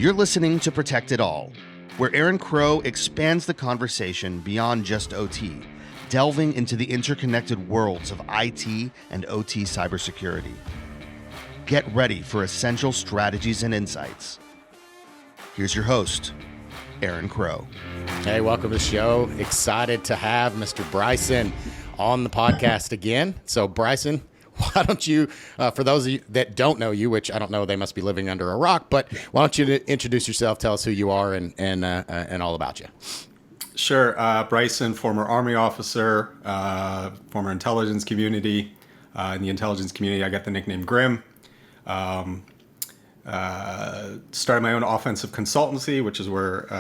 You're listening to Protect It All, where Aaron Crow expands the conversation beyond just OT, delving into the interconnected worlds of IT and OT cybersecurity. Get ready for essential strategies and insights. Here's your host, Aaron Crow. Hey, welcome to the show. Excited to have Mr. Bryson on the podcast again. So Bryson, why don't you, for those of you that don't know you, which I don't know, they must be living under a rock, but why don't you introduce yourself, tell us who you are and all about you. Sure. Bryson, former Army officer, former intelligence community. In the intelligence community, I got the nickname Grim. Started my own offensive consultancy, which is where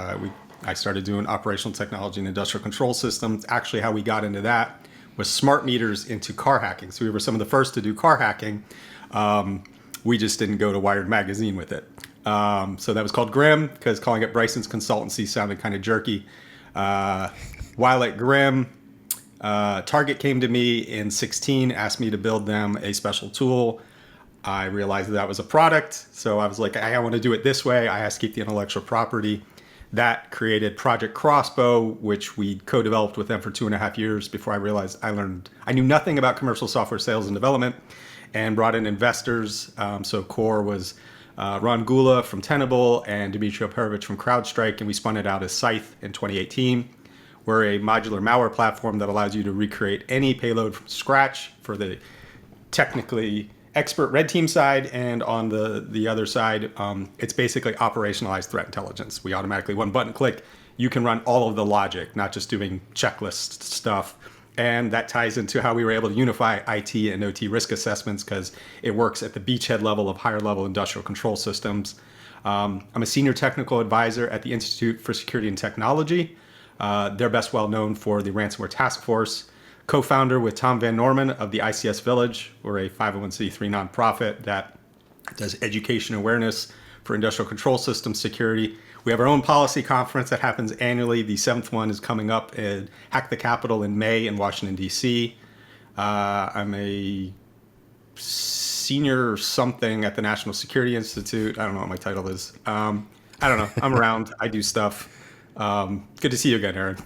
I started doing operational technology and industrial control systems. Actually, how we got into that was smart meters into car hacking. So we were some of the first to do car hacking. We just didn't go to Wired Magazine with it. So that was called Grim because calling it Bryson's Consultancy sounded kind of jerky. While at Grim, Target came to me in 2016, asked me to build them a special tool. I realized that was a product. So I was like, I want to do it this way. I have to keep the intellectual property. That created Project Crossbow, which we co-developed with them for 2.5 years before I realized I knew nothing about commercial software sales and development, and brought in investors. So core was Ron Gula from Tenable and Dmitry Operovich from CrowdStrike, and we spun it out as Scythe in 2018. We're a modular malware platform that allows you to recreate any payload from scratch for the technically expert red team side, and on the other side, it's basically operationalized threat intelligence. We automatically, one button click, you can run all of the logic, not just doing checklist stuff. And that ties into how we were able to unify IT and OT risk assessments because it works at the beachhead level of higher level industrial control systems. I'm a senior technical advisor at the Institute for Security and Technology. They're best well known for the ransomware task force. Co-founder with Tom Van Norman of the ICS Village. We're a 501c3 nonprofit that does education awareness for industrial control system security. We have our own policy conference that happens annually. The 7th one is coming up at Hack the Capitol in May in Washington, D.C. I'm a senior something at the National Security Institute. I don't know what my title is. I don't know. I'm around. I do stuff. Good to see you again, Aaron.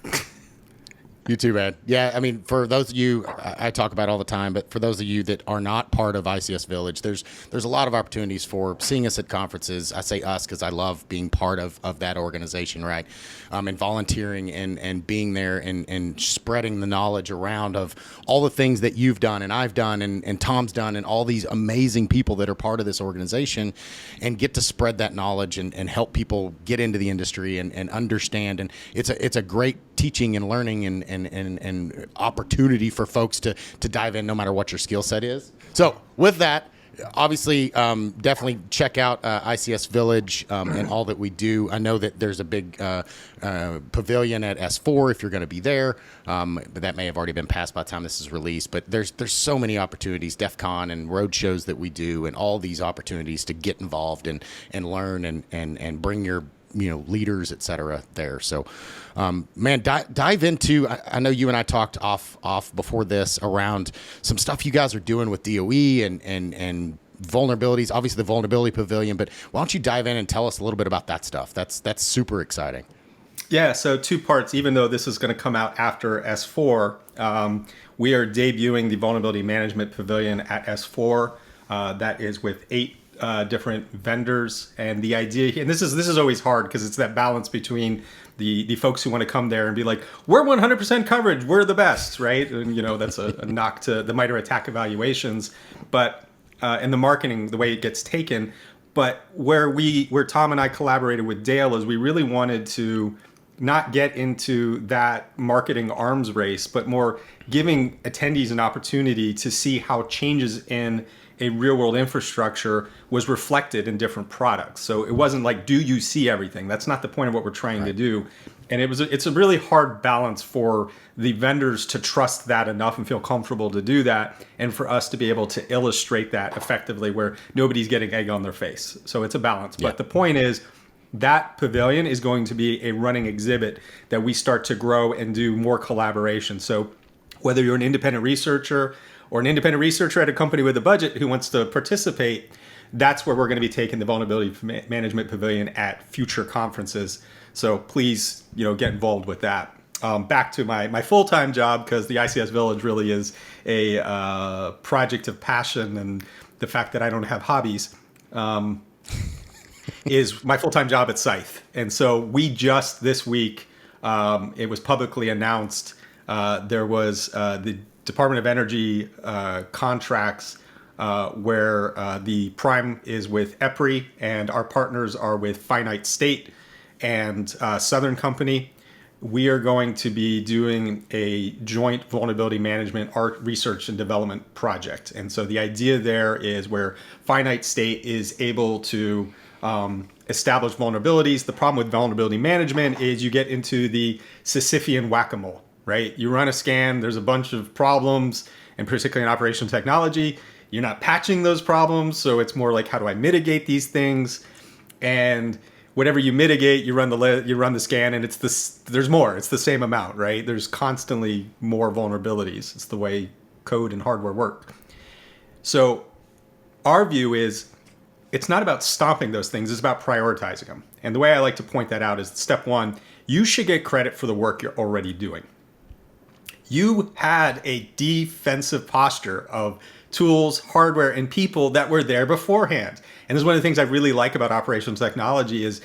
You too, man. Yeah, I mean, for those of you, I talk about all the time, but for those of you that are not part of ICS Village, there's a lot of opportunities for seeing us at conferences. I say us because I love being part of that organization, right? And volunteering and being there and spreading the knowledge around of all the things that you've done and I've done and Tom's done and all these amazing people that are part of this organization, and get to spread that knowledge and help people get into the industry and understand. And it's a great teaching and learning and opportunity for folks to dive in no matter what your skill set is. So with that, obviously, definitely check out ICS Village and all that we do. I know that there's a big pavilion at S4 if you're going to be there, but that may have already been passed by the time this is released. But there's so many opportunities, DEF CON and road shows that we do, and all these opportunities to get involved and learn and bring your leaders, et cetera, there. So, man, dive into, I know you and I talked off before this around some stuff you guys are doing with DOE and vulnerabilities, obviously the Vulnerability Pavilion, but why don't you dive in and tell us a little bit about that stuff? That's super exciting. Yeah, so 2 parts, even though this is going to come out after S4, we are debuting the Vulnerability Management Pavilion at S4. That is with 8 different vendors, and the idea, and this is always hard because it's that balance between the folks who want to come there and be like, we're 100% coverage, we're the best, right? And that's a knock to the MITRE ATT&CK evaluations, but and the marketing, the way it gets taken. But where Tom and I collaborated with Dale is we really wanted to not get into that marketing arms race, but more giving attendees an opportunity to see how changes in a real world infrastructure was reflected in different products. So it wasn't like, do you see everything? That's not the point of what we're trying to do. And it's a really hard balance for the vendors to trust that enough and feel comfortable to do that, and for us to be able to illustrate that effectively where nobody's getting egg on their face. So it's a balance. Yeah. But the point is, that pavilion is going to be a running exhibit that we start to grow and do more collaboration. So whether you're an independent researcher or an independent researcher at a company with a budget who wants to participate, that's where we're going to be taking the Vulnerability Management Pavilion at future conferences. So please, get involved with that. Back to my full-time job, because the ICS Village really is a project of passion, and the fact that I don't have hobbies is my full-time job at Scythe. And so we just this week, it was publicly announced, there was the Department of Energy contracts where the prime is with EPRI, and our partners are with Finite State and Southern Company. We are going to be doing a joint vulnerability management research and development project. And so the idea there is where Finite State is able to establish vulnerabilities. The problem with vulnerability management is you get into the Sisyphean whack-a-mole, right? You run a scan, there's a bunch of problems, and particularly in operational technology, you're not patching those problems. So it's more like, how do I mitigate these things? And whatever you mitigate, you run the scan, and there's more. It's the same amount, right? There's constantly more vulnerabilities. It's the way code and hardware work. So our view is, it's not about stopping those things, it's about prioritizing them. And the way I like to point that out is, step one, you should get credit for the work you're already doing. You had a defensive posture of tools, hardware, and people that were there beforehand. And this is one of the things I really like about operations technology is,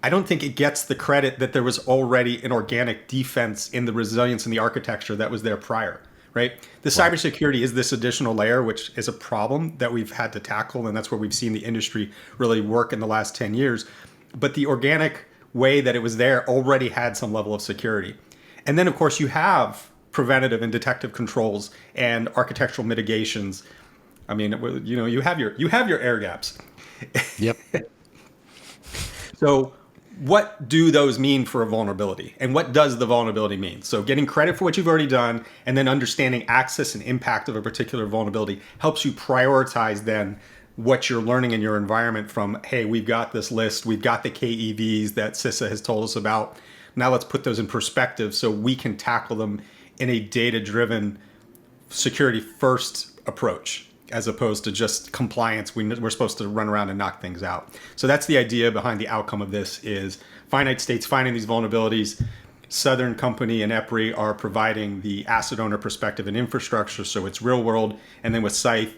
I don't think it gets the credit that there was already an organic defense in the resilience and the architecture that was there prior, right? The cybersecurity is this additional layer, which is a problem that we've had to tackle, and that's where we've seen the industry really work in the last 10 years. But the organic way that it was there already had some level of security. And then, of course, you have preventative and detective controls and architectural mitigations. I mean, you have your air gaps. Yep. So what do those mean for a vulnerability? And what does the vulnerability mean? So getting credit for what you've already done, and then understanding access and impact of a particular vulnerability helps you prioritize then what you're learning in your environment from, hey, we've got this list, we've got the KEVs that CISA has told us about. Now let's put those in perspective so we can tackle them in a data-driven, security-first approach, as opposed to just compliance. We're supposed to run around and knock things out. So that's the idea behind the outcome of this is Finite State's finding these vulnerabilities. Southern Company and EPRI are providing the asset owner perspective and infrastructure, so it's real world. And then with Scythe,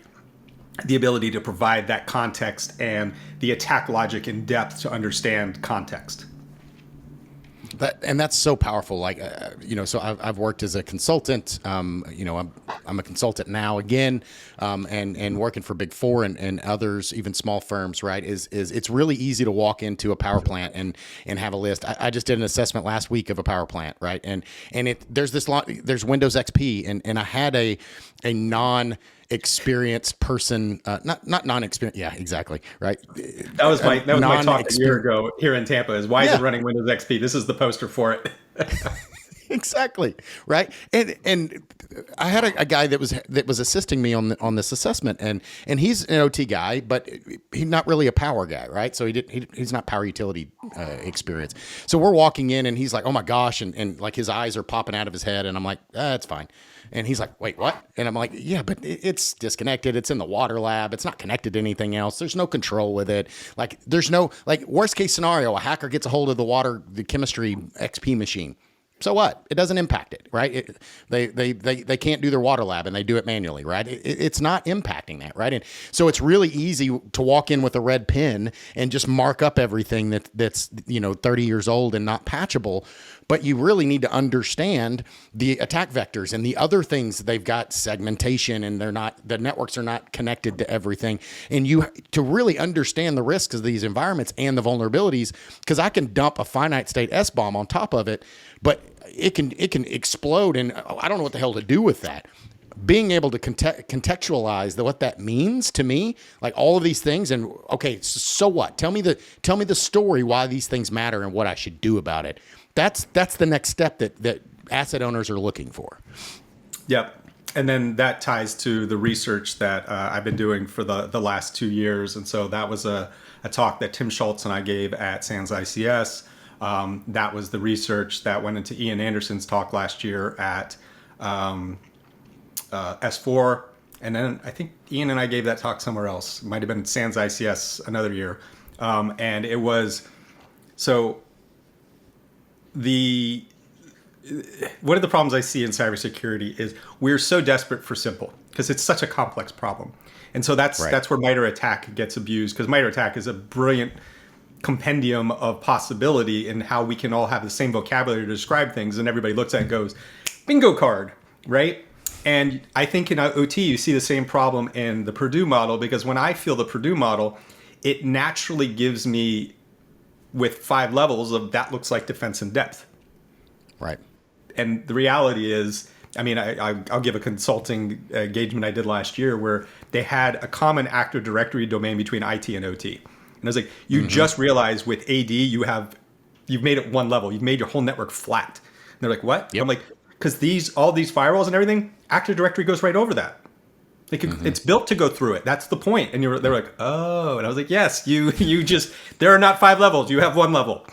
the ability to provide that context and the attack logic in depth to understand context. And that's so powerful. Like, so I've worked as a consultant. I'm a consultant now again, and working for Big Four and others, even small firms. Right? Is it's really easy to walk into a power plant and have a list. I just did an assessment last week of a power plant. Right? And there's Windows XP, and I had a non-experienced person, not non-experienced. Yeah, exactly. Right. That was my talk a year ago here in Tampa. Is why is it running Windows XP? This is the poster for it. Exactly. Right. And I had a guy that was assisting me on this assessment, and he's an OT guy, but he's not really a power guy. Right. So he's not power utility experience. So we're walking in, and he's like, oh my gosh. And like his eyes are popping out of his head. And I'm like, that's fine. And he's like, wait, what? And I'm like, yeah, but it's disconnected. It's in the water lab. It's not connected to anything else. There's no control with it. Like, there's no, like, worst case scenario, a hacker gets a hold of the chemistry XP machine. So what? It doesn't impact it, right? They can't do their water lab, and they do it manually, right? It's not impacting that, right? And so it's really easy to walk in with a red pen and just mark up everything that's 30 years old and not patchable. But you really need to understand the attack vectors and the other things. They've got segmentation, and the networks are not connected to everything. And you to really understand the risks of these environments and the vulnerabilities, because I can dump a finite state SBOM on top of it, but it can explode, and I don't know what the hell to do with that. Being able to contextualize what that means to me, like all of these things, and okay, so what? Tell me the story why these things matter and what I should do about it. That's the next step that asset owners are looking for. Yep. And then that ties to the research that I've been doing for the last 2 years. And so that was a talk that Tim Schultz and I gave at Sans ICS. That was the research that went into Ian Anderson's talk last year at S4. And then I think Ian and I gave that talk somewhere else. It might have been Sans ICS another year. And it was, so one of the problems I see in cybersecurity is we're so desperate for simple because it's such a complex problem. And so that's where MITRE ATT&CK gets abused, because MITRE ATT&CK is a brilliant compendium of possibility in how we can all have the same vocabulary to describe things, and everybody looks at it and goes, bingo card, right? And I think in OT, you see the same problem in the Purdue model, because when I feel the Purdue model, it naturally gives me with 5 levels of that looks like defense in depth. Right. And the reality is, I mean, I'll give a consulting engagement I did last year where they had a common Active Directory domain between IT and OT. And I was like, you just realized with AD, you've made it one level. You've made your whole network flat. And they're like, what? Yep. I'm like, because all these firewalls and everything, Active Directory goes right over that. It's built to go through it. That's the point. And they're like, oh. And I was like, yes, you just, there are not 5 levels. You have 1 level.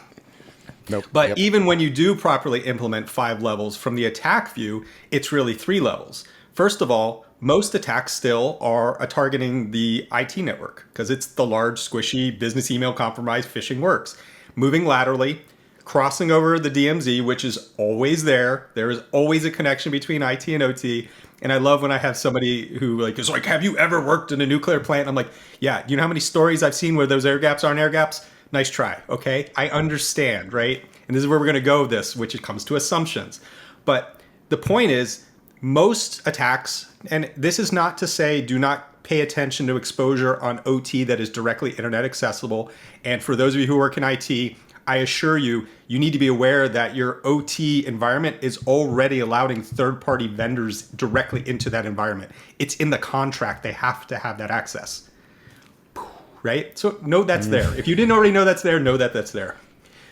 Nope. But even when you do properly implement 5 levels from the attack view, it's really 3 levels. First of all, most attacks still are targeting the IT network because it's the large, squishy business email compromise phishing works. Moving laterally, crossing over the DMZ, which is always there. There is always a connection between IT and OT. And I love when I have somebody who is like, have you ever worked in a nuclear plant? I'm like, yeah. You know how many stories I've seen where those air gaps aren't air gaps? Nice try. Okay. I understand. Right. And this is where we're going to go with this, which it comes to assumptions. But the point is, most attacks, and this is not to say do not pay attention to exposure on OT that is directly internet accessible. And for those of you who work in IT, I assure you, you need to be aware that your OT environment is already allowing third-party vendors directly into that environment. It's in the contract. They have to have that access. Right? So know that's there. If you didn't already know that's there, know that that's there.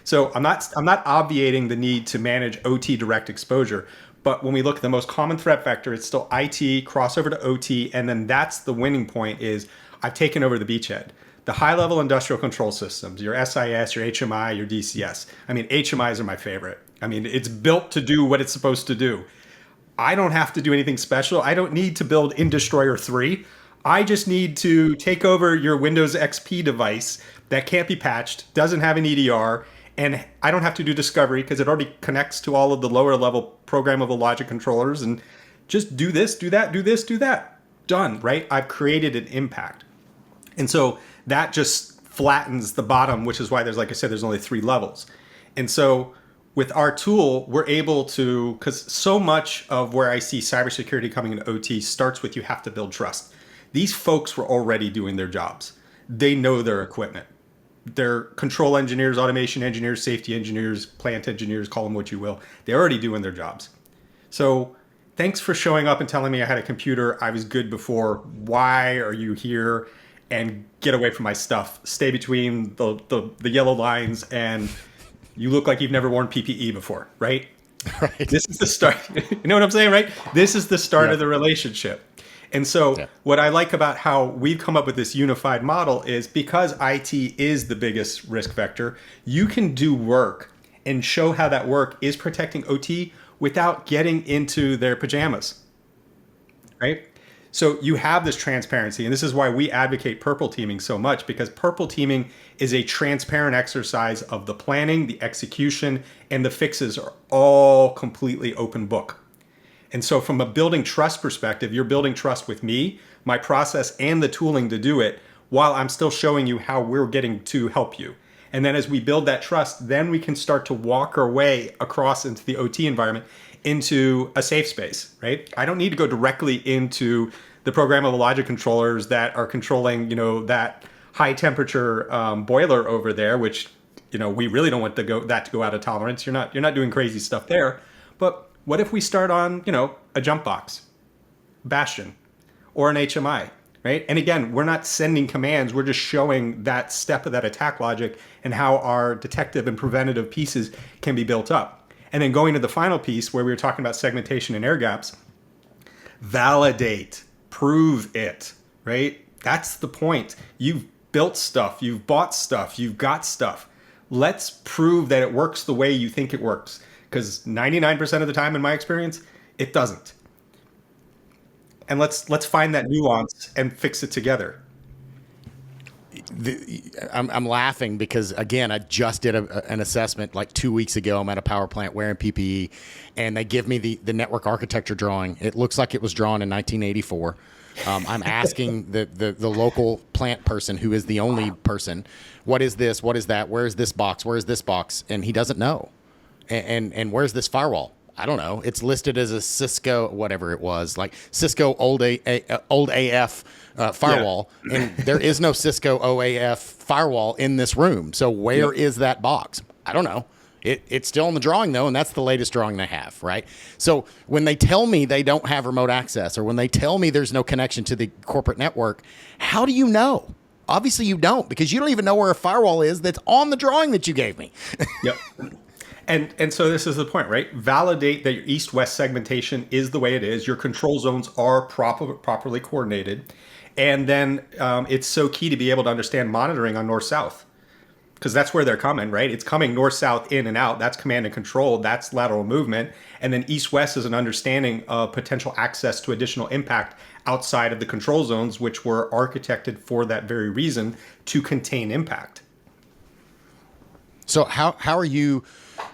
So I'm not obviating the need to manage OT direct exposure. But when we look at the most common threat vector, it's still IT, crossover to OT, and then that's the winning point is I've taken over the beachhead. The high-level industrial control systems, your SIS, your HMI, your DCS. I mean, HMIs are my favorite. I mean, it's built to do what it's supposed to do. I don't have to do anything special. I don't need to build InDestroyer 3. I just need to take over your Windows XP device that can't be patched, doesn't have an EDR, and I don't have to do discovery because it already connects to all of the lower level programmable logic controllers, and just do this, do that, do this, do that. Done, right? I've created an impact. And so that just flattens the bottom, which is why there's, like I said, there's only 3 levels. And so with our tool, we're able to, because so much of where I see cybersecurity coming into OT starts with you have to build trust. These folks were already doing their jobs. They know their equipment. They're control engineers, automation engineers, safety engineers, plant engineers, call them what you will. They're already doing their jobs. So thanks for showing up and telling me I had a computer. I was good before. Why are you here? And get away from my stuff. Stay between the yellow lines, and you look like you've never worn PPE before, right? Right. This is the start. You know what I'm saying, right? This is the start of the relationship. And so what I like about how we've come up with this unified model is because IT is the biggest risk vector, you can do work and show how that work is protecting OT without getting into their pajamas, right? So you have this transparency, and this is why we advocate purple teaming so much, because purple teaming is a transparent exercise of the planning, the execution, and the fixes are all completely open book. And so from a building trust perspective, you're building trust with me, my process, and the tooling to do it, while I'm still showing you how we're getting to help you. And then as we build that trust, then we can start to walk our way across into the OT environment into a safe space, right? I don't need to go directly into the programmable logic controllers that are controlling, that high temperature boiler over there, which, we really don't want that to go out of tolerance. You're not doing crazy stuff there. But what if we start on, a jump box, bastion, or an HMI, right? And again, we're not sending commands. We're just showing that step of that attack logic and how our detective and preventative pieces can be built up. And then going to the final piece where we were talking about segmentation and air gaps, validate, prove it, right? That's the point. You've built stuff, you've bought stuff, you've got stuff. Let's prove that it works the way you think it works. Because 99% of the time, in my experience, it doesn't. and let's find that nuance and fix it together. I'm laughing because, again, I just did an assessment like 2 weeks ago. I'm at a power plant wearing PPE, and they give me the network architecture drawing. It looks like it was drawn in 1984. I'm asking the local plant person, who is the only person, what is this? What is that? Where is this box? Where is this box? And he doesn't know. And where's this firewall? I don't know. It's listed as a Cisco, whatever it was, like Cisco old AF firewall, and there is no Cisco OAF firewall in this room. So where is that box? I don't know. It's still in the drawing, though, and that's the latest drawing they have, right? So when they tell me they don't have remote access, or when they tell me there's no connection to the corporate network, how do you know? Obviously you don't, because you don't even know where a firewall is that's on the drawing that you gave me. Yep. And so this is the point, right? Validate that your east-west segmentation is the way it is. Your control zones are properly coordinated. And then it's so key to be able to understand monitoring on north-south, because that's where they're coming, right? It's coming north-south, in and out. That's command and control. That's lateral movement. And then east-west is an understanding of potential access to additional impact outside of the control zones, which were architected for that very reason, to contain impact. So how are you?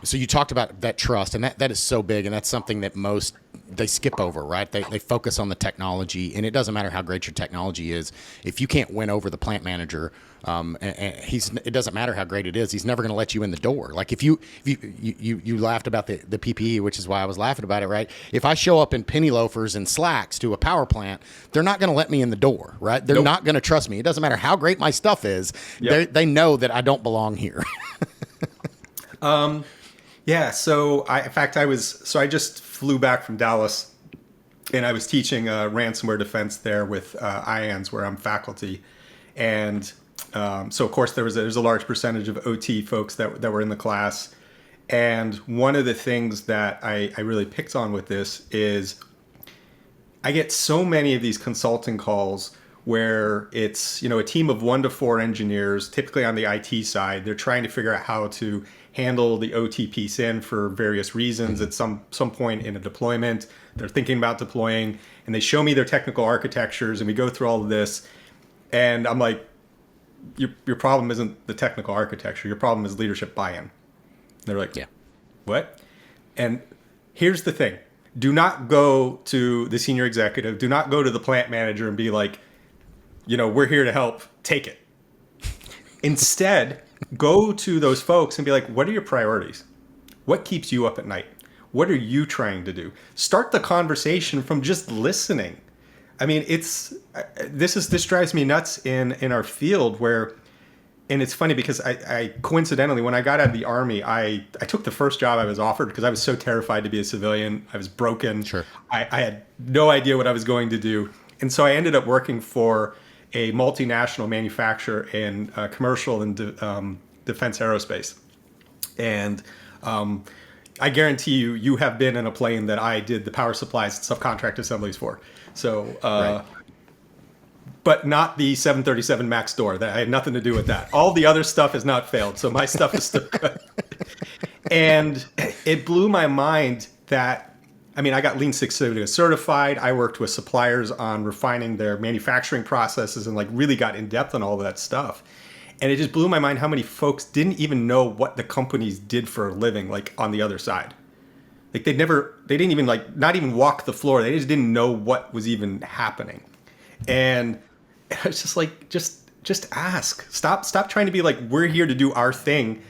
So you talked about that trust, and that is so big, and that's something that most they skip over, right? They focus on the technology, and it doesn't matter how great your technology is. If you can't win over the plant manager, and it doesn't matter how great it is, he's never going to let you in the door. Like if you laughed about the PPE, which is why I was laughing about it, right? If I show up in penny loafers and slacks to a power plant, they're not going to let me in the door, right? They're not going to trust me. It doesn't matter how great my stuff is. Yep. They know that I don't belong here. Yeah. So I just flew back from Dallas, and I was teaching ransomware defense there with IANS, where I'm faculty. And so of course there's a large percentage of OT folks that were in the class. And one of the things that I really picked on with this is I get so many of these consulting calls where it's, a team of 1 to 4 engineers, typically on the IT side. They're trying to figure out how to handle the OT piece in for various reasons at some point in a deployment. They're thinking about deploying, and they show me their technical architectures, and we go through all of this. And I'm like, your problem isn't the technical architecture. Your problem is leadership buy-in. They're like, yeah, what? And here's the thing. Do not go to the senior executive. Do not go to the plant manager and be like, we're here to help. Take it. Instead, go to those folks and be like, what are your priorities? What keeps you up at night? What are you trying to do? Start the conversation from just listening. I mean, this drives me nuts in our field where, and it's funny because I coincidentally, when I got out of the Army, I took the first job I was offered because I was so terrified to be a civilian. I was broken. Sure. I had no idea what I was going to do. And so I ended up working for a multinational manufacturer in commercial and defense aerospace. And I guarantee you have been in a plane that I did the power supplies and subcontract assemblies for. So, right. But not the 737 MAX door. I had nothing to do with that. All the other stuff has not failed, so my stuff is still good. And it blew my mind that, I got Lean Six Sigma certified. I worked with suppliers on refining their manufacturing processes and really got in depth on all of that stuff. And it just blew my mind how many folks didn't even know what the companies did for a living, on the other side. They didn't even not even walk the floor. They just didn't know what was even happening. And it's just ask. Stop trying to be like, we're here to do our thing.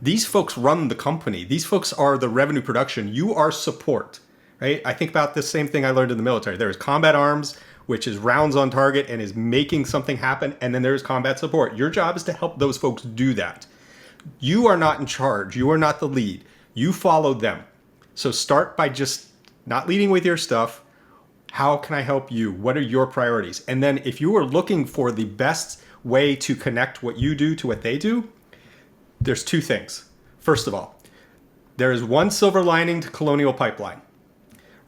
These folks run the company. These folks are the revenue production. You are support, right? I think about the same thing I learned in the military. There is combat arms, which is rounds on target and is making something happen. And then there's combat support. Your job is to help those folks do that. You are not in charge. You are not the lead. You follow them. So start by just not leading with your stuff. How can I help you? What are your priorities? And then if you are looking for the best way to connect what you do to what they do, there's 2 things. First of all, there is one silver lining to Colonial Pipeline.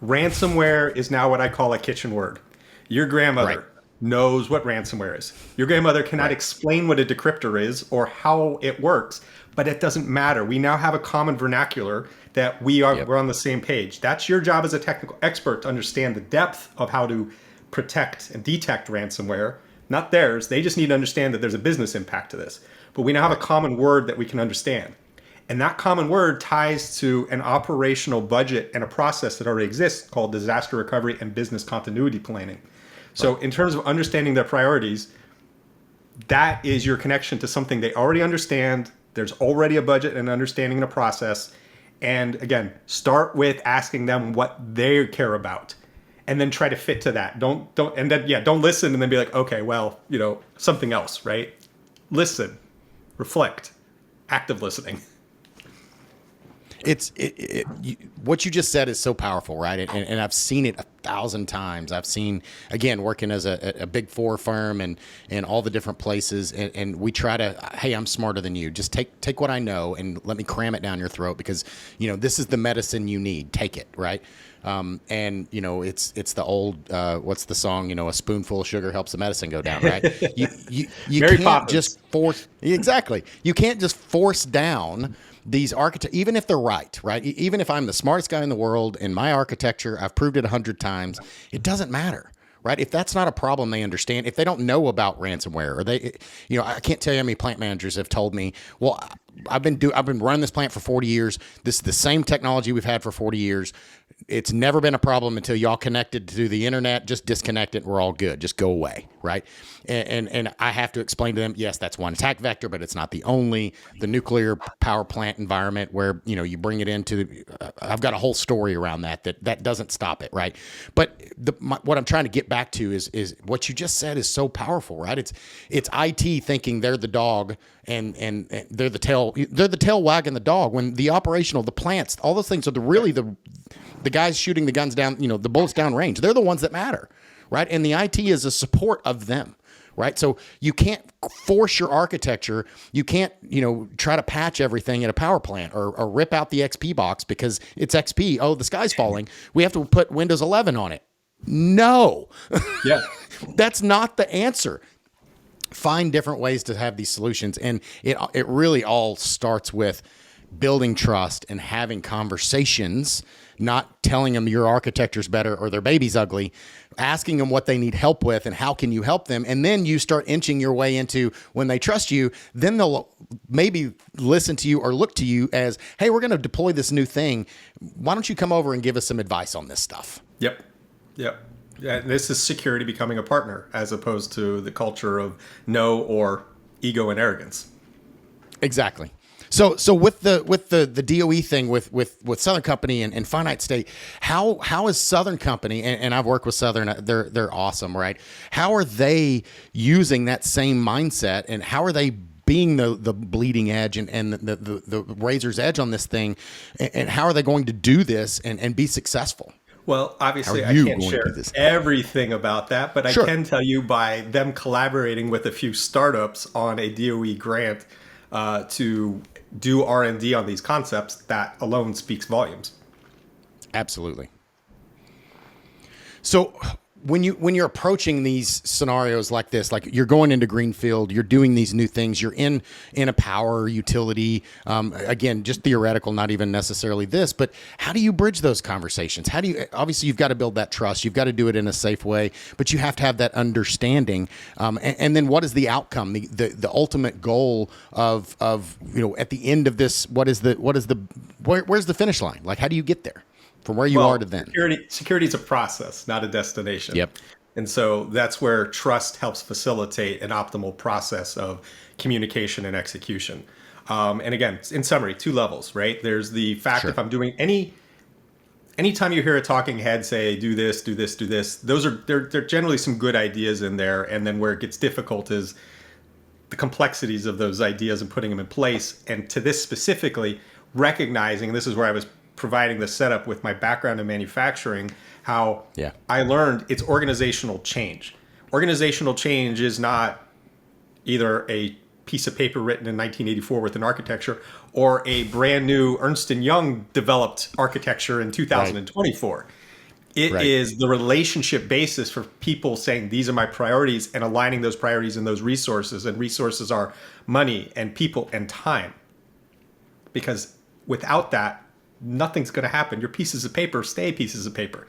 Ransomware is now what I call a kitchen word. Your grandmother knows what ransomware is. Your grandmother cannot explain what a decryptor is or how it works, but it doesn't matter. We now have a common vernacular that we're on the same page. That's your job as a technical expert, to understand the depth of how to protect and detect ransomware, not theirs. They just need to understand that there's a business impact to this. But we now have a common word that we can understand. And that common word ties to an operational budget and a process that already exists called disaster recovery and business continuity planning. So in terms of understanding their priorities, that is your connection to something they already understand. There's already a budget and understanding and a process. And again, start with asking them what they care about, and then try to fit to that. Don't listen and then be like, okay, well, something else, right? Listen, reflect, active listening. What you just said is so powerful, right? And I've seen it 1,000 times. I've seen, again, working as a big four firm and all the different places. And we try to, hey, I'm smarter than you. Just take what I know and let me cram it down your throat because, this is the medicine you need. Take it, right? It's the old, what's the song? A spoonful of sugar helps the medicine go down, right? You Mary can't Poppins. just force, exactly. You can't just force down these architects, even if they're right? Even if I'm the smartest guy in the world in my architecture, I've proved it 100 times, it doesn't matter, right? If that's not a problem they understand, if they don't know about ransomware, or I can't tell you how many plant managers have told me, well, I've been running this plant for 40 years. This is the same technology we've had for 40 years. It's never been a problem until y'all connected to the internet. Just disconnect it. We're all good. Just go away, right? And I have to explain to them, yes, that's one attack vector, but it's not the only. The nuclear power plant environment where you bring it into. I've got a whole story around that doesn't stop it, right? But what I'm trying to get back to is what you just said is so powerful, right? It's IT thinking they're the dog and they're the tail wagging the dog when the operational, the plants, all those things are the guys shooting the guns down, the bullets down range. They're the ones that matter, right? And the IT is a support of them, right? So you can't force your architecture. You can't, try to patch everything at a power plant or rip out the XP box because it's XP. Oh, the sky's falling. We have to put Windows 11 on it. No. Yeah. That's not the answer. Find different ways to have these solutions. And it really all starts with building trust and having conversations, not telling them your architecture's better or their baby's ugly, asking them what they need help with and how can you help them. And then you start inching your way into when they trust you, then they'll maybe listen to you or look to you as, hey, we're going to deploy this new thing. Why don't you come over and give us some advice on this stuff? Yep. Yeah, this is security becoming a partner as opposed to the culture of no or ego and arrogance. Exactly. So with the DOE thing with Southern Company and Finite State, how is Southern Company, and I've worked with Southern, they're awesome, right? How are they using that same mindset, and how are they being the bleeding edge and the razor's edge on this thing, and how are they going to do this and be successful? Well, obviously, I you can't going to share do this? everything about that, but Sure. I can tell you by them collaborating with a few startups on a DOE grant to do R&D on these concepts, that alone speaks volumes. Absolutely. So when you're approaching these scenarios like this, like you're going into greenfield, you're doing these new things, you're in a power utility, again, just theoretical, not even necessarily this, but how do you bridge those conversations? Obviously you've got to build that trust, you've got to do it in a safe way, but you have to have that understanding. And then what is the outcome, the ultimate goal of at the end of this, where's the finish line? Like, how do you get there? From where you are to then. Security is a process, not a destination. Yep. And so that's where trust helps facilitate an optimal process of communication and execution. And again, in summary, 2 levels, right? There's the fact Sure. if I'm doing anytime you hear a talking head say, do this, do this, do this, they're generally some good ideas in there. And then where it gets difficult is the complexities of those ideas and putting them in place. And to this specifically, recognizing, this is where I was providing the setup with my background in manufacturing, how I learned it's organizational change. Organizational change is not either a piece of paper written in 1984 with an architecture or a brand new Ernst & Young developed architecture in 2024. Right. It is the relationship basis for people saying, these are my priorities, and aligning those priorities and those resources. And resources are money and people and time. Because without that, nothing's going to happen. Your pieces of paper stay pieces of paper.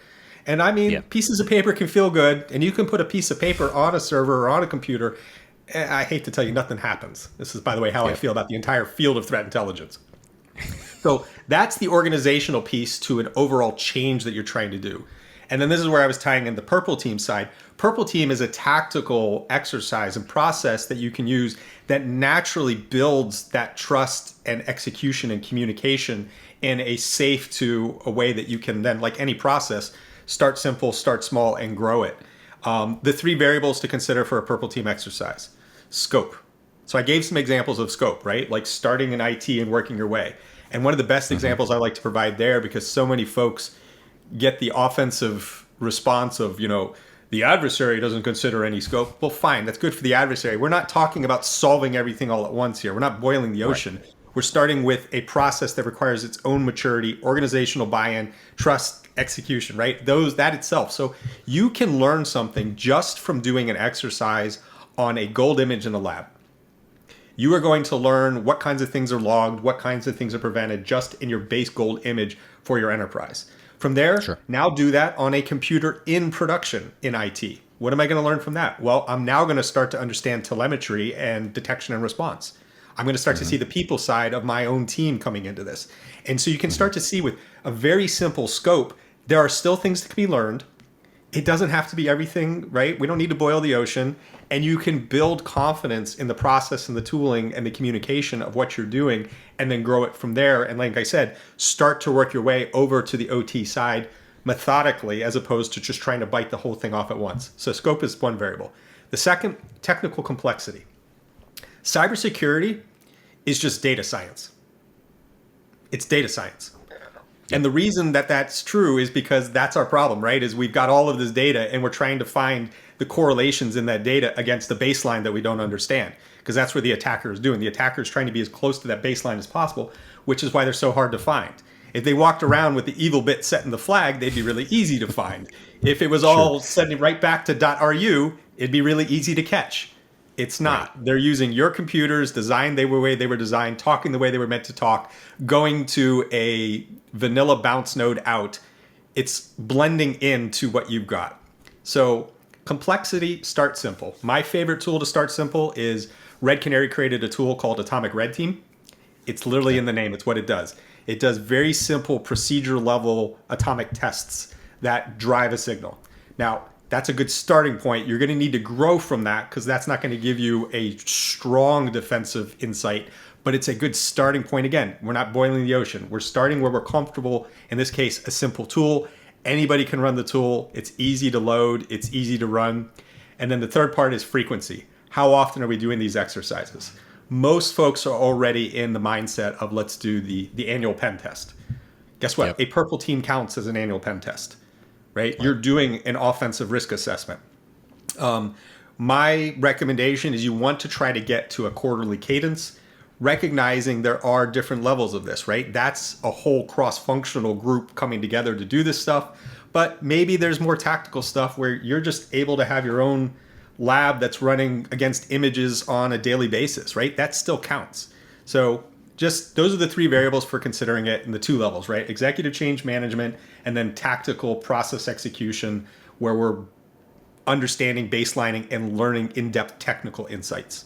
And I mean, pieces of paper can feel good, and you can put a piece of paper on a server or on a computer. I hate to tell you, nothing happens. This is, by the way, how I feel about the entire field of threat intelligence. So that's the organizational piece to an overall change that you're trying to do. And then this is where I was tying in the Purple Team side. Purple Team is a tactical exercise and process that you can use that naturally builds that trust and execution and communication in a safe to a way that you can then, like any process, start simple, start small, and grow it. The 3 variables to consider for a Purple Team exercise. Scope. So I gave some examples of scope, right? Like starting in IT and working your way. And one of the best examples I like to provide there, because so many folks get the offensive response of, the adversary doesn't consider any scope. Well, fine, that's good for the adversary. We're not talking about solving everything all at once here. We're not boiling the ocean. Right. We're starting with a process that requires its own maturity, organizational buy-in, trust, execution, right? That itself. So you can learn something just from doing an exercise on a gold image in the lab. You are going to learn what kinds of things are logged, what kinds of things are prevented just in your base gold image for your enterprise. From there, now do that on a computer in production in IT. What am I going to learn from that? Well, I'm now going to start to understand telemetry and detection and response. I'm going to start to see the people side of my own team coming into this. And so you can start to see with a very simple scope, there are still things that can be learned. It doesn't have to be everything, right? We don't need to boil the ocean. And you can build confidence in the process and the tooling and the communication of what you're doing and then grow it from there. And like I said, start to work your way over to the OT side methodically as opposed to just trying to bite the whole thing off at once. So scope is one variable. The second, technical complexity. Cybersecurity is just data science. It's data science. And the reason that that's true is because that's our problem, right? Is we've got all of this data and we're trying to find the correlations in that data against the baseline that we don't understand, because that's what the attacker is doing. The attacker is trying to be as close to that baseline as possible, which is why they're so hard to find. If they walked around with the evil bit set in the flag, they'd be really easy to find. If it was all sending right back to .ru, it'd be really easy to catch. It's not. Right. They're using your computers, designed the way they were designed, talking the way they were meant to talk, going to a vanilla bounce node out. It's blending into what you've got. So complexity, start simple. My favorite tool to start simple is Red Canary created a tool called Atomic Red Team. It's literally in the name. It's what it does. It does very simple procedure level atomic tests that drive a signal. Now, that's a good starting point. You're going to need to grow from that because that's not going to give you a strong defensive insight, but it's a good starting point. Again, we're not boiling the ocean. We're starting where we're comfortable. In this case, a simple tool. Anybody can run the tool. It's easy to load. It's easy to run. And then the third part is frequency. How often are we doing these exercises? Most folks are already in the mindset of let's do the annual pen test. Guess what? Yep. A purple team counts as an annual pen test. Right? You're doing an offensive risk assessment. My recommendation is you want to try to get to a quarterly cadence, recognizing there are different levels of this, right? That's a whole cross-functional group coming together to do this stuff. But maybe there's more tactical stuff where you're just able to have your own lab that's running against images on a daily basis, right? That still counts. So just those are the 3 variables for considering it in the 2 levels, right? Executive change management and then tactical process execution, where we're understanding, baselining, and learning in-depth technical insights.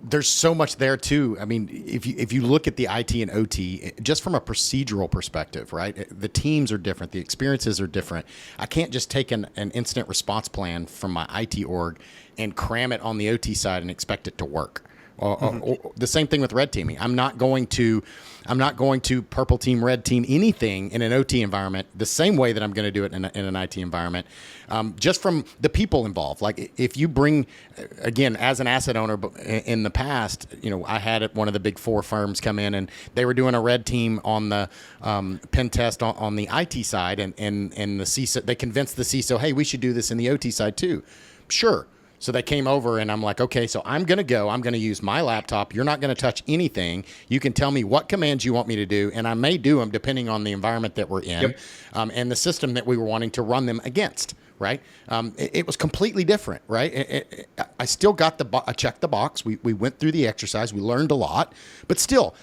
There's so much there too. I mean, if you look at the IT and OT, just from a procedural perspective, right? The teams are different. The experiences are different. I can't just take an incident response plan from my IT org and cram it on the OT side and expect it to work. Or the same thing with red teaming. I'm not going to purple team, red team anything in an OT environment the same way that I'm going to do it in an IT environment. Just from the people involved. Like if you bring, again, as an asset owner in the past, I had one of the big 4 firms come in and they were doing a red team on the pen test on the IT side, and the CISO, they convinced the CISO, hey, we should do this in the OT side too. Sure. So they came over and I'm like, okay, so I'm going to use my laptop. You're not going to touch anything. You can tell me what commands you want me to do, and I may do them depending on the environment that we're in, and the system that we were wanting to run them against, right? It was completely different, right? I still got I checked the box. We went through the exercise. We learned a lot, but still,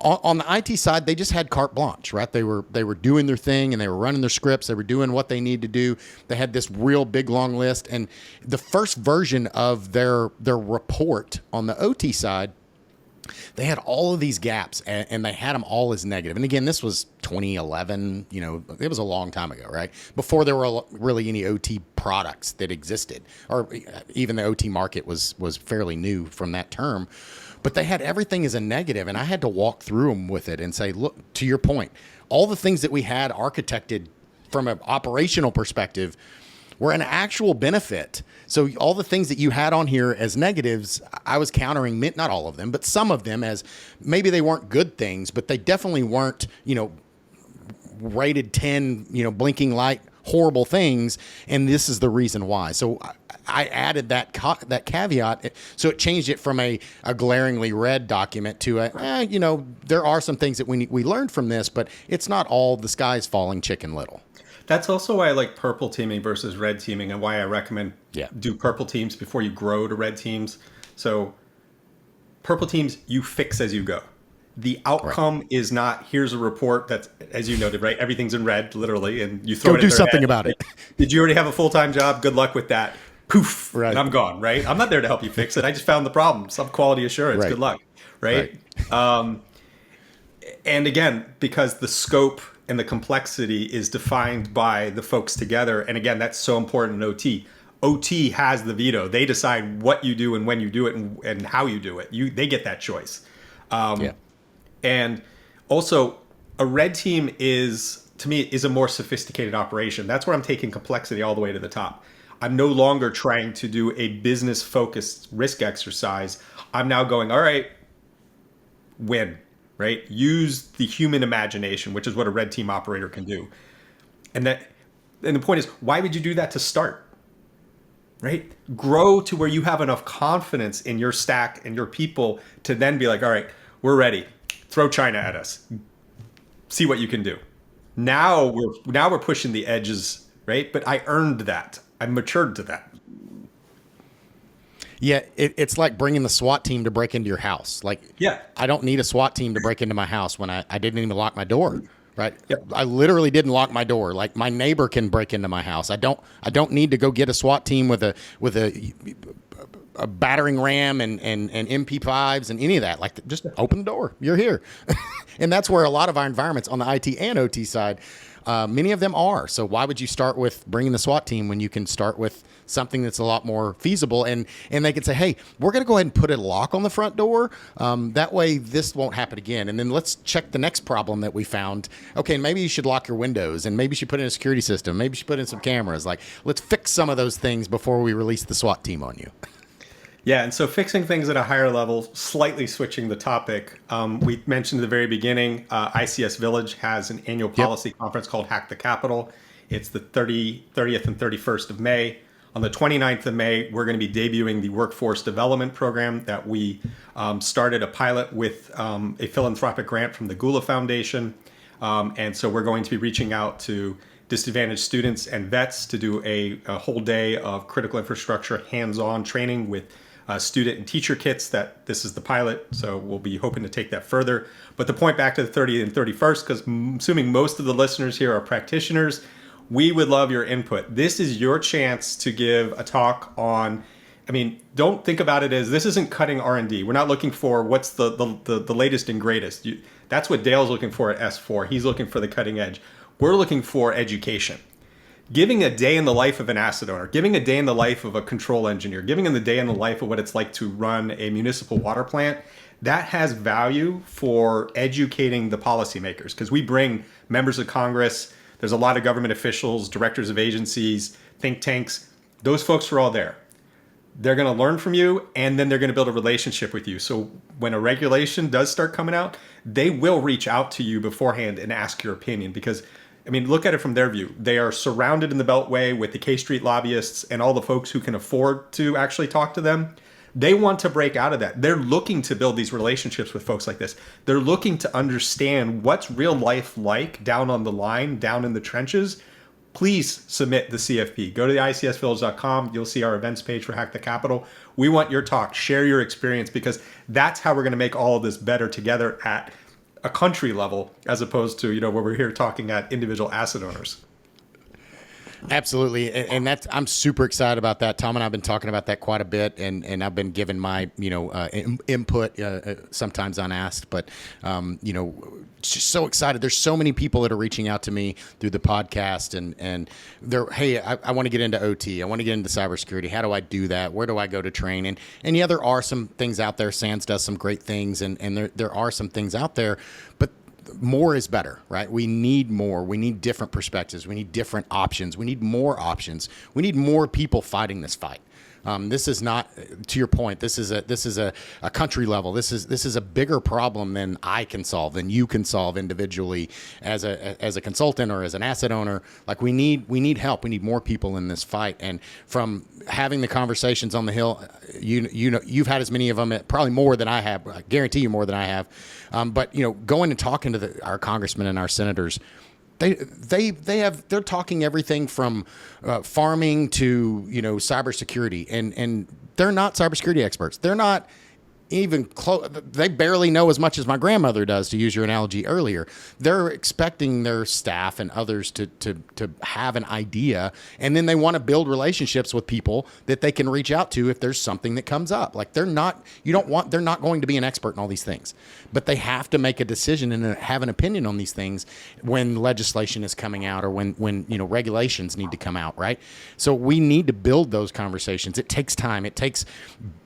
on the IT side, they just had carte blanche, right? They were doing their thing and they were running their scripts. They were doing what they need to do. They had this real big long list, and the first version of their report on the OT side, they had all of these gaps, and they had them all as negative. And again, this was 2011. It was a long time ago, right? Before there were really any OT products that existed, or even the OT market was fairly new from that term. But they had everything as a negative, and I had to walk through them with it and say, look, to your point, all the things that we had architected from an operational perspective were an actual benefit. So all the things that you had on here as negatives, I was countering, not all of them, but some of them as maybe they weren't good things, but they definitely weren't, rated 10, blinking light, horrible things. And this is the reason why. So I added that caveat. So it changed it from a glaringly red document to there are some things that we learned from this, but it's not all the sky's falling Chicken Little. That's also why I like purple teaming versus red teaming, and why I recommend do purple teams before you grow to red teams. So purple teams, you fix as you go. The outcome is not, here's a report that's, as you noted, right? Everything's in red, literally, and you throw it at do their something head. about it. Did you already have a full-time job? Good luck with that. Poof, right. And I'm gone, right? I'm not there to help you fix it. I just found the problem. Some quality assurance. Right. Good luck, right? And again, because the scope and the complexity is defined by the folks together. And again, that's so important in OT. OT has the veto. They decide what you do and when you do it and how you do it. They get that choice. And also, a red team to me, is a more sophisticated operation. That's where I'm taking complexity all the way to the top. I'm no longer trying to do a business-focused risk exercise. I'm now going, all right, win. Right? Use the human imagination, which is what a red team operator can do. And the point is, why would you do that to start? Right? Grow to where you have enough confidence in your stack and your people to then be like, all right, we're ready. Throw China at us. See what you can do. Now we're pushing the edges, right? But I earned that. I matured to that. Yeah, it's like bringing the SWAT team to break into your house. I don't need a SWAT team to break into my house when I didn't even lock my door, right? Yep. I literally didn't lock my door. Like, my neighbor can break into my house. I don't need to go get a SWAT team with a battering ram and MP5s and any of that. Like, just open the door. You're here. And that's where a lot of our environments on the IT and OT side, many of them are. So why would you start with bringing the SWAT team when you can start with something that's a lot more feasible? And they can say, hey, we're going to go ahead and put a lock on the front door. That way this won't happen again. And then let's check the next problem that we found. Okay, maybe you should lock your windows, and maybe you should put in a security system. Maybe you should put in some cameras. Like, let's fix some of those things before we release the SWAT team on you. Yeah, and so fixing things at a higher level, slightly switching the topic. We mentioned at the very beginning, ICS Village has an annual policy conference called Hack the Capitol. It's the 30th and 31st of May. On the 29th of May, we're going to be debuting the workforce development program that we started a pilot with a philanthropic grant from the Gula Foundation. And so we're going to be reaching out to disadvantaged students and vets to do a whole day of critical infrastructure hands-on training with student and teacher kits. That this is the pilot, so we'll be hoping to take that further. But the point back to the 30th and 31st, because assuming most of the listeners here are practitioners, we would love your input. This is your chance to give a talk on, don't think about it as this isn't cutting R&D. We're not looking for what's the latest and greatest. That's what Dale's looking for at S4. He's looking for the cutting edge. We're looking for education. Giving a day in the life of an asset owner, giving a day in the life of a control engineer, giving them the day in the life of what it's like to run a municipal water plant, that has value for educating the policymakers, because we bring members of Congress. There's a lot of government officials, directors of agencies, think tanks. Those folks are all there. They're going to learn from you, and then they're going to build a relationship with you. So when a regulation does start coming out, they will reach out to you beforehand and ask your opinion, because look at it from their view. They are surrounded in the Beltway with the K Street lobbyists and all the folks who can afford to actually talk to them. They want to break out of that. They're looking to build these relationships with folks like this. They're looking to understand what's real life like down on the line, down in the trenches. Please submit the CFP. Go to the ICSvillage.com. You'll see our events page for Hack the Capitol. We want your talk. Share your experience, because that's how we're going to make all of this better together at a country level, as opposed to, where we're here talking at individual asset owners. Absolutely, and that's I'm super excited about that. Tom and I've been talking about that quite a bit, and I've been giving my input sometimes unasked, but just so excited. There's so many people that are reaching out to me through the podcast, and they're, hey, I want to get into OT, I want to get into cybersecurity. How do I do that? Where do I go to train? And yeah, there are some things out there. SANS does some great things, and there are some things out there, but more is better, right? We need more. We need different perspectives. We need different options. We need more options. We need more people fighting this fight. This is not, to your point, this is a country level. This is a bigger problem than I can solve, than you can solve individually as a consultant or as an asset owner. Like we need help. We need more people in this fight. And from having the conversations on the Hill, you've had as many of them, probably more than I have. I guarantee you more than I have. But going and talking to our congressmen and our senators, they're talking everything from farming to cybersecurity, and they're not cybersecurity experts. They're not even close. They barely know as much as my grandmother does, to use your analogy earlier. They're expecting their staff and others to have an idea, and then they want to build relationships with people that they can reach out to if there's something that comes up. Like they're not going to be an expert in all these things, but they have to make a decision and have an opinion on these things when legislation is coming out or when regulations need to come out, right? So we need to build those conversations. It takes time. It takes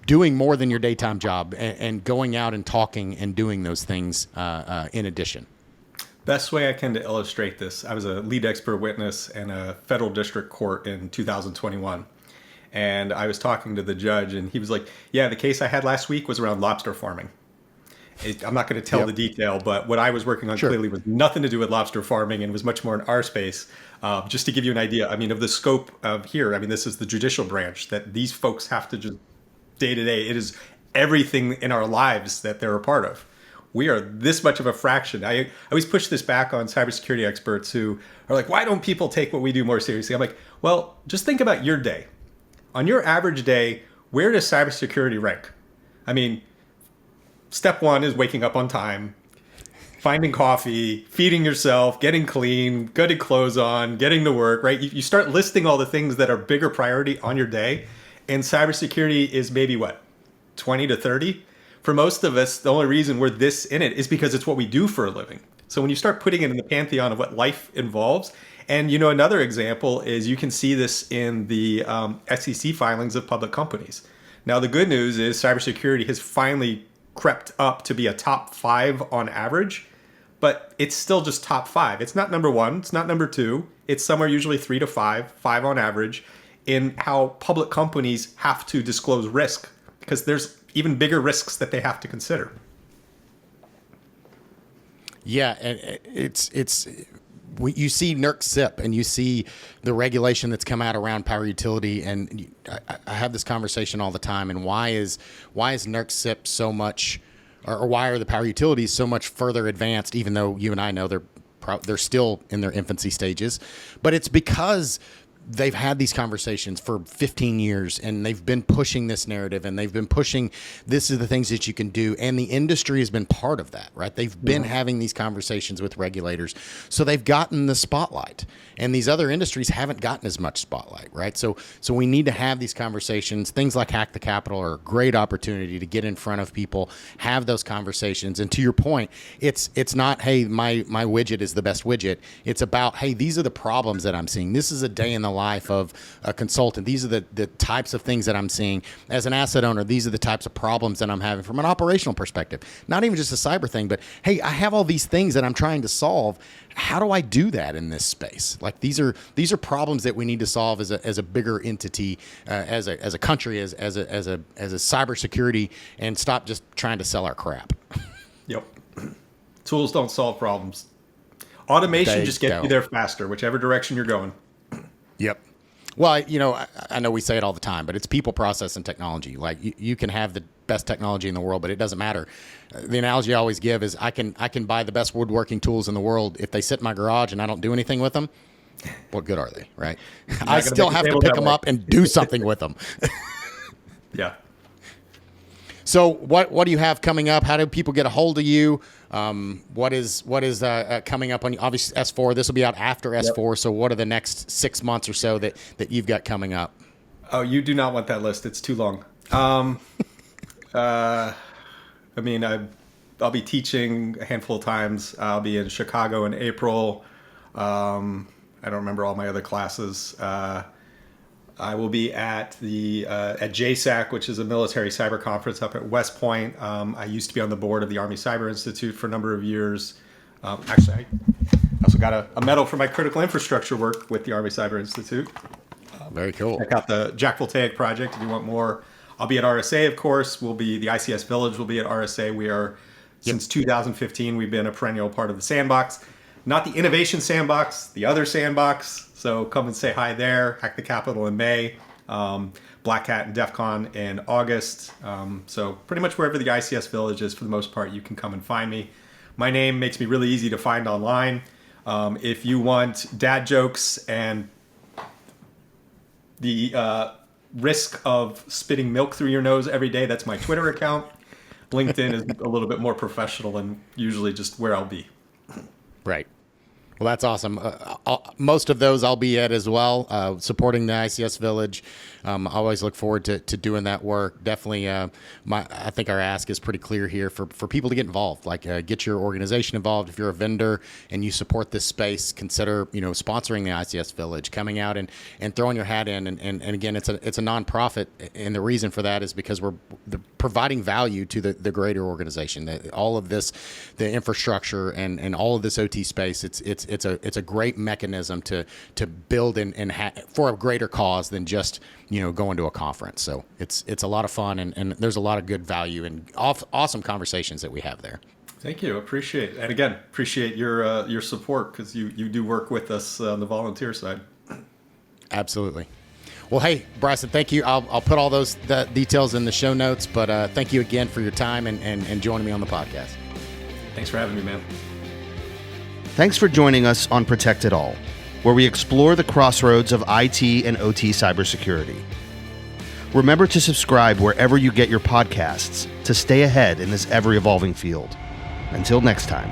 doing more than your daytime job and going out and talking and doing those things in addition. Best way I can to illustrate this, I was a lead expert witness in a federal district court in 2021. And I was talking to the judge, and he was like, yeah, the case I had last week was around lobster farming. I'm not going to tell the detail, but what I was working on clearly was nothing to do with lobster farming and was much more in our space. Just to give you an idea, of the scope of here, this is the judicial branch that these folks have to just day to day. It is everything in our lives that they're a part of. We are this much of a fraction. I always push this back on cybersecurity experts who are like, why don't people take what we do more seriously? I'm like, well, just think about your day. On your average day, where does cybersecurity rank? Step one is waking up on time, finding coffee, feeding yourself, getting clean, getting clothes on, getting to work, right? You start listing all the things that are bigger priority on your day. And cybersecurity is maybe 20 to 30? For most of us, the only reason we're this in it is because it's what we do for a living. So when you start putting it in the pantheon of what life involves, and another example is you can see this in the SEC filings of public companies. Now, the good news is cybersecurity has finally crept up to be a top 5 on average, but it's still just top 5. It's not number 1, it's not number 2. It's somewhere usually 3 to 5 on average, in how public companies have to disclose risk, because there's even bigger risks that they have to consider. Yeah, and you see NERC SIP and you see the regulation that's come out around power utility, and I have this conversation all the time. And why is NERC SIP so much, or why are the power utilities so much further advanced, even though you and I know they're still in their infancy stages? But it's because they've had these conversations for 15 years, and they've been pushing this narrative, and they've been pushing, this is the things that you can do. And the industry has been part of that, right? They've been having these conversations with regulators. So they've gotten the spotlight, and these other industries haven't gotten as much spotlight, right? So we need to have these conversations. Things like Hack the Capitol are a great opportunity to get in front of people, have those conversations. And to your point, it's not, hey, my widget is the best widget. It's about, hey, these are the problems that I'm seeing. This is a day in the life of a consultant. These are the types of things that I'm seeing as an asset owner. These are the types of problems that I'm having from an operational perspective, not even just a cyber thing, but hey, I have all these things that I'm trying to solve. How do I do that in this space? Like these are problems that we need to solve as a bigger entity, as a country, as a cybersecurity, and stop just trying to sell our crap. Yep. Tools don't solve problems. Automation just gets you there faster, whichever direction you're going. Yep. Well, I know we say it all the time, but it's people, process, and technology. Like you can have the best technology in the world, but it doesn't matter. The analogy I always give is I can buy the best woodworking tools in the world. If they sit in my garage and I don't do anything with them, what good are they, right? I still have to pick them up and do something with them. Yeah. So what do you have coming up? How do people get a hold of you? What is coming up on you? Obviously S4, this will be out after S4. So what are the next 6 months or so that you've got coming up? Oh, you do not want that list. It's too long. I mean, I'll be teaching a handful of times. I'll be in Chicago in April. I don't remember all my other classes. I will be at the at JSAC, which is a military cyber conference up at West Point. I used to be on the board of the Army Cyber Institute for a number of years. Actually, I also got a medal for my critical infrastructure work with the Army Cyber Institute. Very cool. Check out the Jack Voltaic project if you want more. I'll be at RSA, of course. The ICS Village will be at RSA. We are, since 2015, we've been a perennial part of the sandbox. Not the innovation sandbox, the other sandbox. So come and say hi there. Hack the Capitol in May. Black Hat and DEF CON in August. So pretty much wherever the ICS Village is, for the most part, you can come and find me. My name makes me really easy to find online. If you want dad jokes and the risk of spitting milk through your nose every day, that's my Twitter account. LinkedIn is a little bit more professional and usually just where I'll be. Right. Well, that's awesome. Most of those I'll be at as well, supporting the ICS Village. I always look forward to doing that work. Definitely, I think our ask is pretty clear here for people to get involved. Like, get your organization involved. If you're a vendor and you support this space, consider sponsoring the ICS Village, coming out and throwing your hat in. And again, it's a nonprofit, and the reason for that is because we're providing value to the greater organization. All of this, the infrastructure and all of this OT space, it's a great mechanism to build for a greater cause than just going to a conference. So it's a lot of fun, and there's a lot of good value and awesome conversations that we have there. Thank you. Appreciate it. And again, appreciate your support, because you do work with us on the volunteer side. Absolutely. Well, hey, Bryson, thank you. I'll put all the details in the show notes, but thank you again for your time and joining me on the podcast. Thanks for having me, man. Thanks for joining us on Protect It All, where we explore the crossroads of IT and OT cybersecurity. Remember to subscribe wherever you get your podcasts to stay ahead in this ever-evolving field. Until next time.